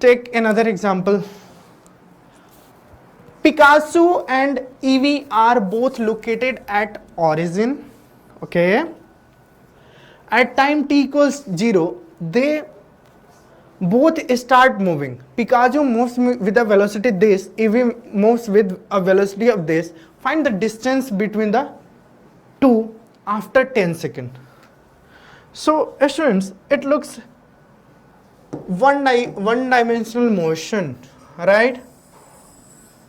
take another example. Picasso and Evie are both located at origin. Okay. At time t equals 0, they both start moving. Picasso moves with a velocity this, Evie moves with a velocity of this. Find the distance between the two after 10 seconds. So students, it looks one dimensional motion, right?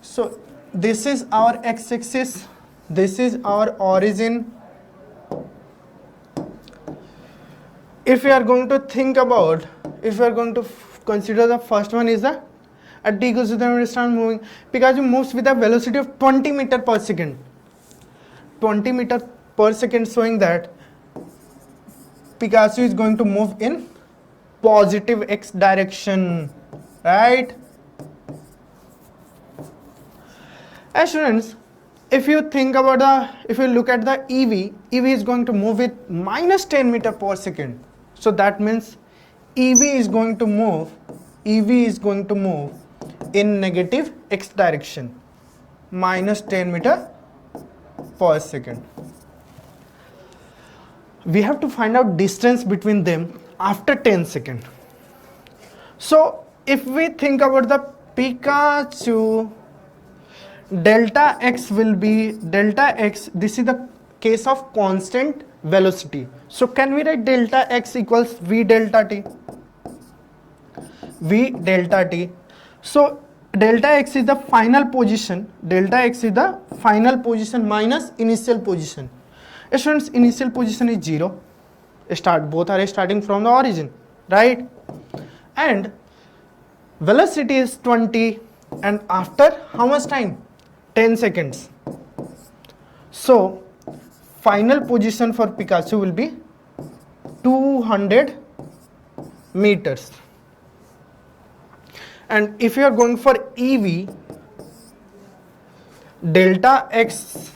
So this is our x-axis, this is our origin. If we are going to think about, if we are going to consider the first one is the at t equals to the start moving, because it moves with a velocity of 20 meter per second. 20 meter per second, showing that Picasso is going to move in positive x direction, right? As students, if you think about if you look at the EV is going to move with minus 10 meter per second. So that means EV is going to move in negative x direction, minus 10 meter per second. We have to find out distance between them after 10 seconds. So if we think about the Picasso, delta x will be delta x, this is the case of constant velocity. So can we write delta x equals v delta t? V delta t. So delta x is the final position, minus initial position. Students, initial position is 0. Both are starting from the origin, right? And velocity is 20, and after how much time? 10 seconds. So final position for Picasso will be 200 meters. And if you are going for EV, delta x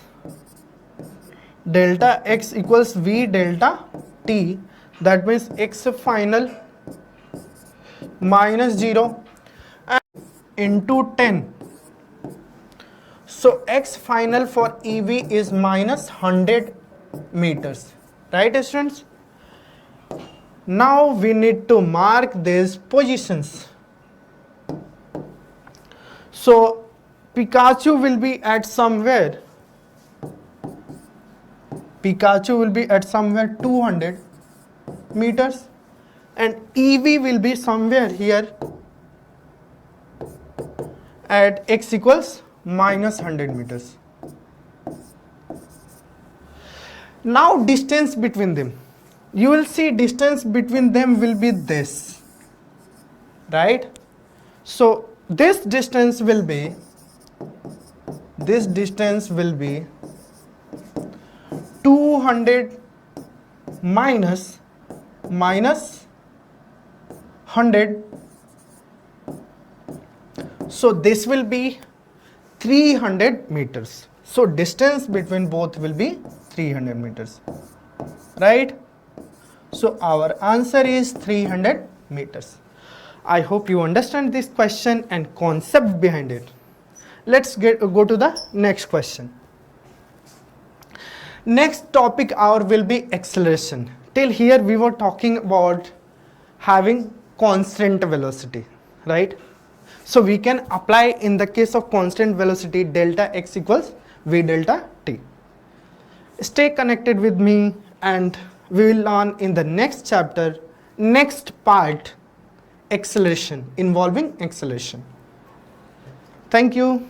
equals v delta t, that means x final minus 0 and into 10. So x final for EV is minus 100 meters, right students? Now we need to mark these positions. So Picasso will be at somewhere 200 meters, and EV will be somewhere here at x equals minus 100 meters. Now distance between them, you will see distance between them will be this, right? So this distance will be 200 minus 100. So this will be 300 meters. So distance between both will be 300 meters, right? So our answer is 300 meters. I hope you understand this question and concept behind it. Let's go to the next question. Next topic our will be acceleration. Till here we were talking about having constant velocity, right? So we can apply in the case of constant velocity delta x equals v delta t. Stay connected with me and we will learn in the next chapter, next part, acceleration, involving acceleration. Thank you.